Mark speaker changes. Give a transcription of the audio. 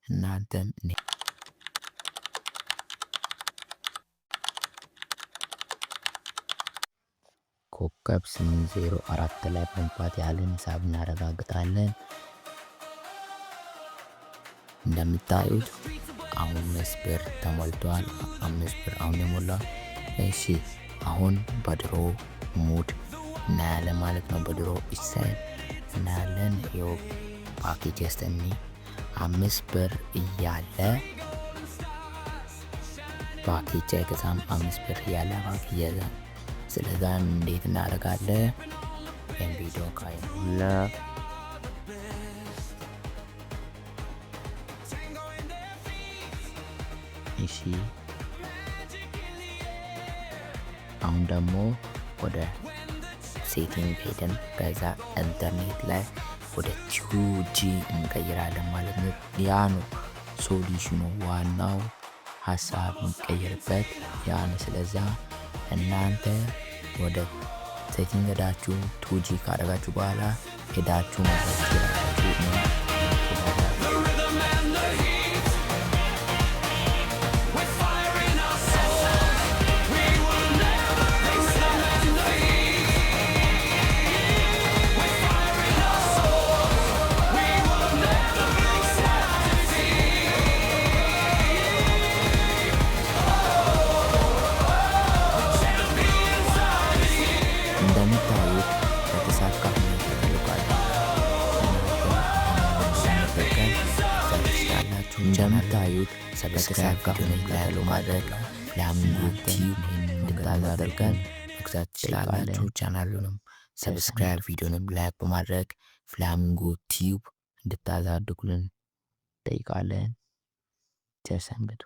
Speaker 1: እናንተም ኮከብ 804 ላይ በመግባት ያለን ሂሳብ እናረጋግጣለን። እንደምታዩት 5 ብር ተሞልቷል። 5 ብር አሁን የሞላው። እሺ አሁን በድሮ ሙድ እናያለን ማለት ነው። በድሮ ኢሳይል እናያለን። ይኸው ፓኬጅ ያስተኒ 5 ብር እያለ ፓኬጅ አይገዛም። 5 ብር እያለ ፓኬጅ ያዛል። ስለዛ እንዴት እናደርጋለን? ቪዲዮ ካይላ እሺ አሁን ደግሞ ወደ ሴቲንግ ሄደን ከዛ ኢንተርኔት ላይ ወደ 2G እንቀይራለን ማለት ነው። ያ ነው ሶሉሽኑ፣ ዋናው ሀሳብ እንቀይርበት ያ ነው። ስለዛ እናንተ ወደ ሴቲንግ ሄዳችሁ 2G ካደረጋችሁ በኋላ ሄዳችሁ ማለት ትችላላችሁ። እንደምታዩት በተሳካ ሁኔታ ተልቋል። እንደምታዩት በተሳካ ሁኔታ ማድረግ ፍላሚንጎ ቲዩብ እንድታደርገን መግዛት ትችላላችሁ። ቻናሉንም ሰብስክራይብ፣ ቪዲዮንም ላይክ በማድረግ ፍላሚንጎ ቲዩብ እንድታሳድጉልን ጠይቃለን። ቸር ሰንብቱ።